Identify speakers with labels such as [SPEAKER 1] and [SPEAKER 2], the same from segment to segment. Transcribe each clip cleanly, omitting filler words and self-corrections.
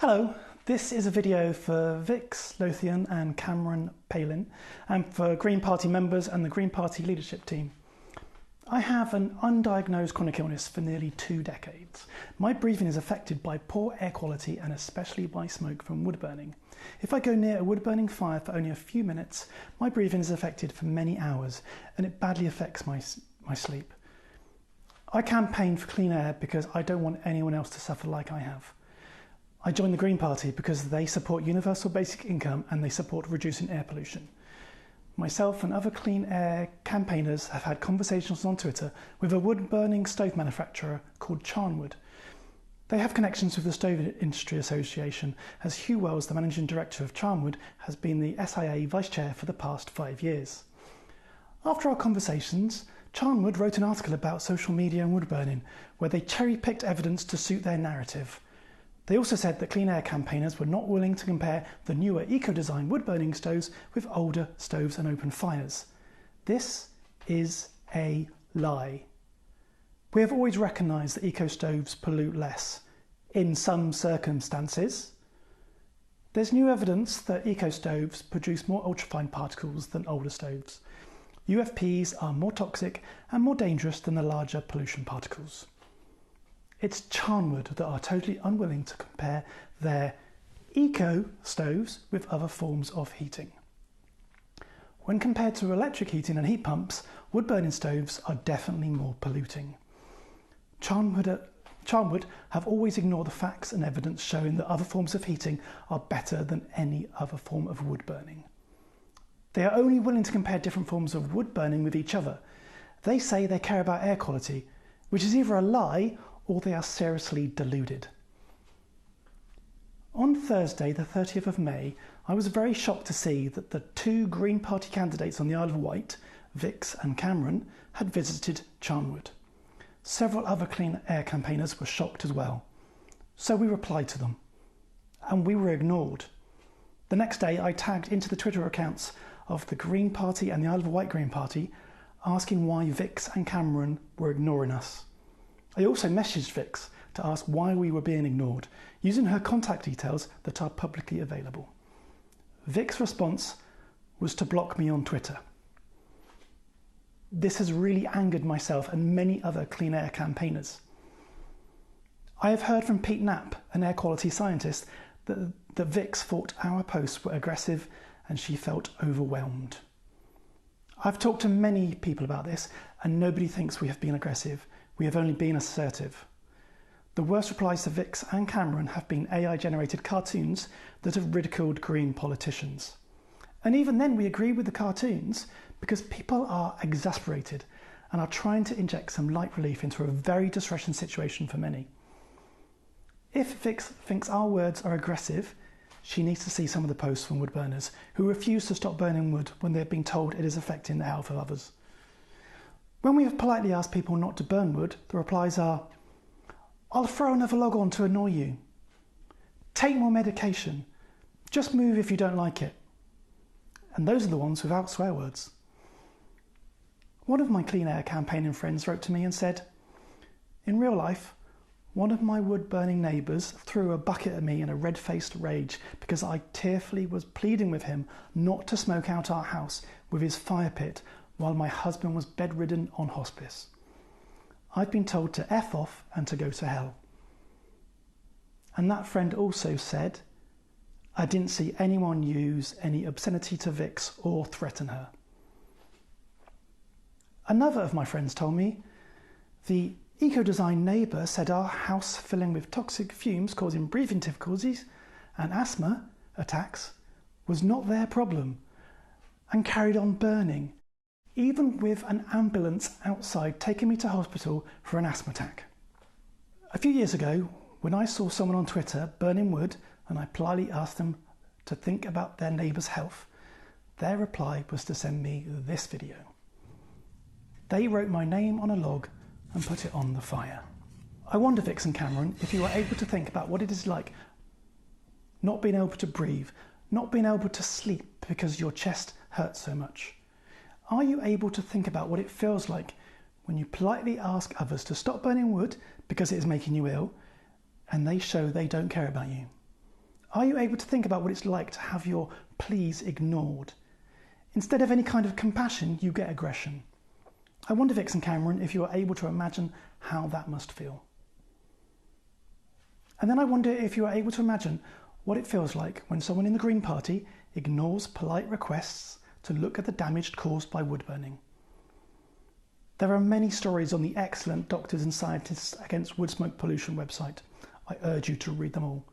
[SPEAKER 1] Hello, this is a video for Vix, Lowthion and Cameron, Palin, and for Green Party members and the Green Party leadership team. I have an undiagnosed chronic illness for nearly 2 decades. My breathing is affected by poor air quality and especially by smoke from wood burning. If I go near a wood burning fire for only a few minutes, my breathing is affected for many hours and it badly affects my sleep. I campaign for clean air because I don't want anyone else to suffer like I have. I joined the Green Party because they support universal basic income and they support reducing air pollution. Myself and other clean air campaigners have had conversations on Twitter with a wood-burning stove manufacturer called Charnwood. They have connections with the Stove Industry Association, as Hugh Wells, the managing director of Charnwood, has been the SIA vice chair for the past 5 years. After our conversations, Charnwood wrote an article about social media and wood burning, where they cherry-picked evidence to suit their narrative. They also said that clean air campaigners were not willing to compare the newer eco-design wood-burning stoves with older stoves and open fires. This is a lie. We have always recognised that eco-stoves pollute less, in some circumstances. There's new evidence that eco-stoves produce more ultrafine particles than older stoves. UFPs are more toxic and more dangerous than the larger pollution particles. It's Charnwood that are totally unwilling to compare their eco stoves with other forms of heating. When compared to electric heating and heat pumps, wood-burning stoves are definitely more polluting. Charnwood have always ignored the facts and evidence showing that other forms of heating are better than any other form of wood burning. They are only willing to compare different forms of wood burning with each other. They say they care about air quality, which is either a lie or they are seriously deluded. On Thursday, the 30th of May, I was very shocked to see that the 2 Green Party candidates on the Isle of Wight, Vix and Cameron, had visited Charnwood. Several other clean air campaigners were shocked as well. So we replied to them, and we were ignored. The next day, I tagged into the Twitter accounts of the Green Party and the Isle of Wight Green Party, asking why Vix and Cameron were ignoring us. I also messaged Vix to ask why we were being ignored, using her contact details that are publicly available. Vic's response was to block me on Twitter. This has really angered myself and many other clean air campaigners. I have heard from Pete Knapp, an air quality scientist, that Vix thought our posts were aggressive and she felt overwhelmed. I've talked to many people about this and nobody thinks we have been aggressive. We have only been assertive. The worst replies to Vix and Cameron have been AI-generated cartoons that have ridiculed Green politicians. And even then we agree with the cartoons because people are exasperated and are trying to inject some light relief into a very distressing situation for many. If Vix thinks our words are aggressive, she needs to see some of the posts from wood burners who refuse to stop burning wood when they've been told it is affecting the health of others. When we have politely asked people not to burn wood, the replies are, "I'll throw another log on to annoy you. Take more medication. Just move if you don't like it." And those are the ones without swear words. One of my clean air campaigning friends wrote to me and said, "In real life, one of my wood-burning neighbours threw a bucket at me in a red-faced rage because I tearfully was pleading with him not to smoke out our house with his fire pit while my husband was bedridden on hospice. I've been told to F off and to go to hell." And that friend also said, "I didn't see anyone use any obscenity to Vix or threaten her." Another of my friends told me, "The eco-design neighbour said our house filling with toxic fumes causing breathing difficulties and asthma attacks was not their problem and carried on burning, even with an ambulance outside taking me to hospital for an asthma attack." A few years ago, when I saw someone on Twitter burning wood and I politely asked them to think about their neighbour's health, their reply was to send me this video. They wrote my name on a log and put it on the fire. I wonder, Vix and Cameron, if you are able to think about what it is like not being able to breathe, not being able to sleep because your chest hurts so much. Are you able to think about what it feels like when you politely ask others to stop burning wood because it is making you ill and they show they don't care about you? Are you able to think about what it's like to have your pleas ignored? Instead of any kind of compassion, you get aggression. I wonder, Vix and Cameron, if you are able to imagine how that must feel. And then I wonder if you are able to imagine what it feels like when someone in the Green Party ignores polite requests to look at the damage caused by wood burning. There are many stories on the excellent Doctors and Scientists Against Wood Smoke Pollution website. I urge you to read them all.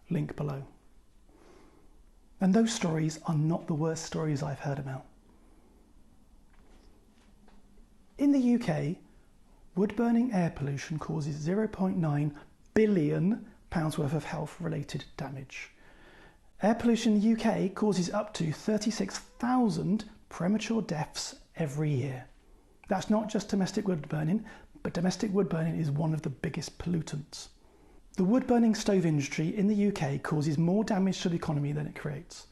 [SPEAKER 1] Link below. And those stories are not the worst stories I've heard about. In the UK, wood burning air pollution causes 0.9 billion pounds worth of health-related damage. Air pollution in the UK causes up to 36,000 premature deaths every year. That's not just domestic wood burning, but domestic wood burning is one of the biggest pollutants. The wood-burning stove industry in the UK causes more damage to the economy than it creates.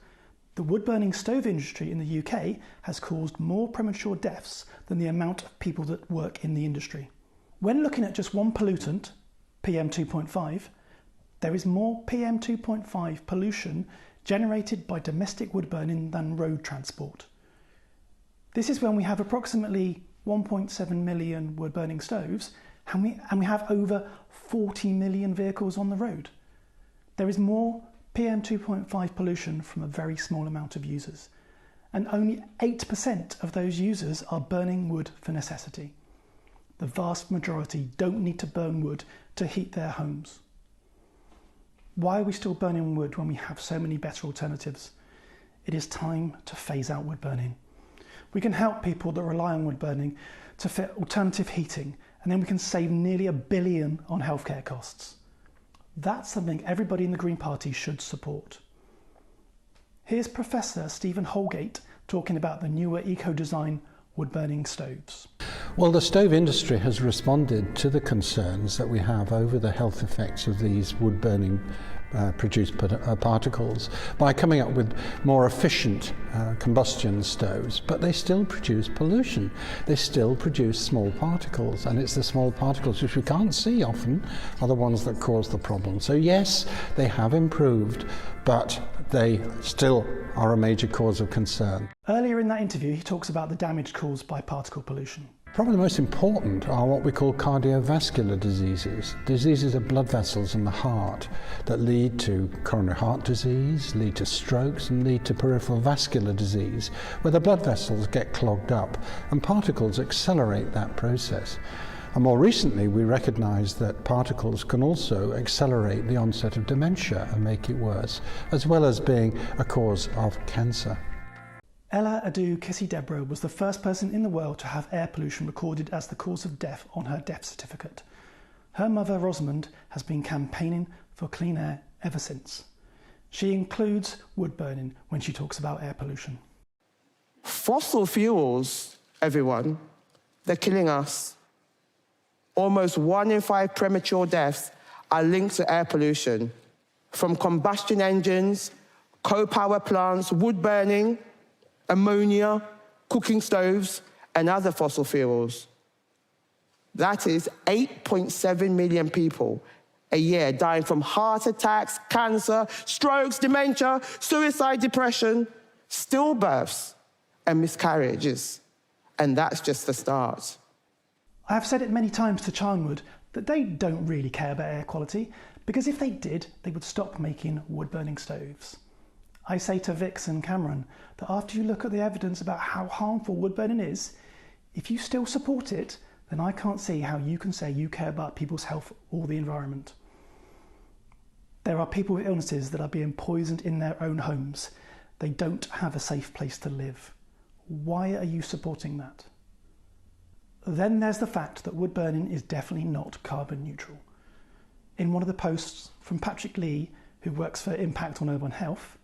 [SPEAKER 1] The wood-burning stove industry in the UK has caused more premature deaths than the amount of people that work in the industry. When looking at just one pollutant, PM2.5, there is more PM2.5 pollution generated by domestic wood burning than road transport. This is when we have approximately 1.7 million wood-burning stoves and we have over 40 million vehicles on the road. There is more PM2.5 pollution from a very small amount of users, and only 8% of those users are burning wood for necessity. The vast majority don't need to burn wood to heat their homes. Why are we still burning wood when we have so many better alternatives? It is time to phase out wood burning. We can help people that rely on wood burning to fit alternative heating, and then we can save nearly £1 billion on healthcare costs. That's something everybody in the Green Party should support. Here's Professor Stephen Holgate talking about the newer eco-design wood-burning stoves.
[SPEAKER 2] Well, the stove industry has responded to the concerns that we have over the health effects of these wood-burning produced particles by coming up with more efficient combustion stoves, but they still produce pollution. They still produce small particles, and it's the small particles which we can't see often are the ones that cause the problem. So yes, they have improved, but they still are a major cause of concern.
[SPEAKER 1] Earlier in that interview, he talks about the damage caused by particle pollution.
[SPEAKER 2] Probably the most important are what we call cardiovascular diseases. Diseases of blood vessels in the heart that lead to coronary heart disease, lead to strokes, and lead to peripheral vascular disease, where the blood vessels get clogged up and particles accelerate that process. And more recently, we recognise that particles can also accelerate the onset of dementia and make it worse, as well as being a cause of cancer.
[SPEAKER 1] Ella Adu Kissi-Debrah was the first person in the world to have air pollution recorded as the cause of death on her death certificate. Her mother, Rosamond, has been campaigning for clean air ever since. She includes wood burning when she talks about air pollution.
[SPEAKER 3] Fossil fuels, everyone, they're killing us. Almost 1 in 5 premature deaths are linked to air pollution, from combustion engines, coal power plants, wood burning, ammonia, cooking stoves, and other fossil fuels. That is 8.7 million people a year dying from heart attacks, cancer, strokes, dementia, suicide, depression, stillbirths, and miscarriages. And that's just the start.
[SPEAKER 1] I have said it many times to Charnwood that they don't really care about air quality, because if they did, they would stop making wood-burning stoves. I say to Vix and Cameron that after you look at the evidence about how harmful wood burning is, if you still support it, then I can't see how you can say you care about people's health or the environment. There are people with illnesses that are being poisoned in their own homes. They don't have a safe place to live. Why are you supporting that? Then there's the fact that wood burning is definitely not carbon neutral. In one of the posts from Patrick Lee, who works for Impact on Urban Health,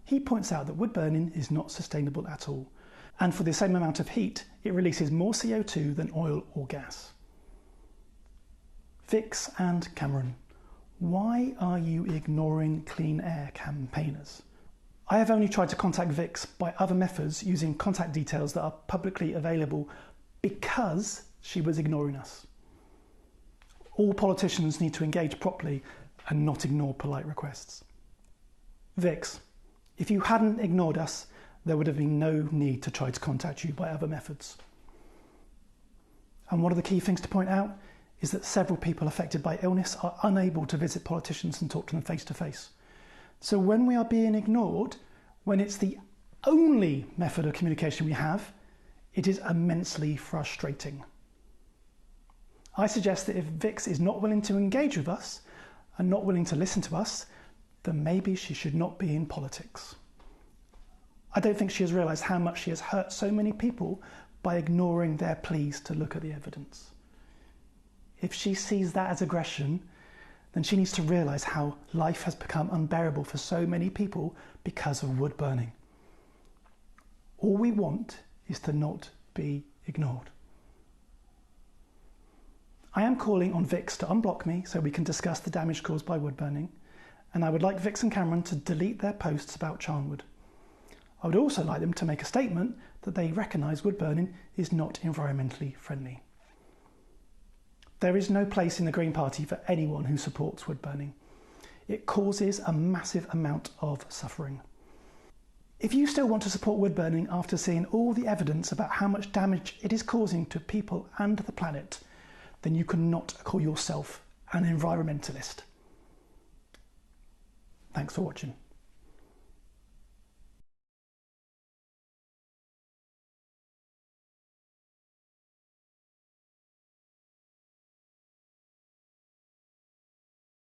[SPEAKER 1] he points out that wood burning is not sustainable at all, and for the same amount of heat, it releases more CO2 than oil or gas. Vix and Cameron, why are you ignoring clean air campaigners? I have only tried to contact Vix by other methods using contact details that are publicly available because she was ignoring us. All politicians need to engage properly and not ignore polite requests. Vix, if you hadn't ignored us, there would have been no need to try to contact you by other methods. And one of the key things to point out is that several people affected by illness are unable to visit politicians and talk to them face to face. So when we are being ignored, when it's the only method of communication we have, it is immensely frustrating. I suggest that if Vix is not willing to engage with us and not willing to listen to us, then maybe she should not be in politics. I don't think she has realised how much she has hurt so many people by ignoring their pleas to look at the evidence. If she sees that as aggression, then she needs to realise how life has become unbearable for so many people because of wood burning. All we want is to not be ignored. I am calling on Vix to unblock me so we can discuss the damage caused by wood burning, and I would like Vix and Cameron to delete their posts about Charnwood. I would also like them to make a statement that they recognise wood burning is not environmentally friendly. There is no place in the Green Party for anyone who supports wood burning. It causes a massive amount of suffering. If you still want to support wood burning after seeing all the evidence about how much damage it is causing to people and the planet, then you cannot call yourself an environmentalist. Thanks for watching.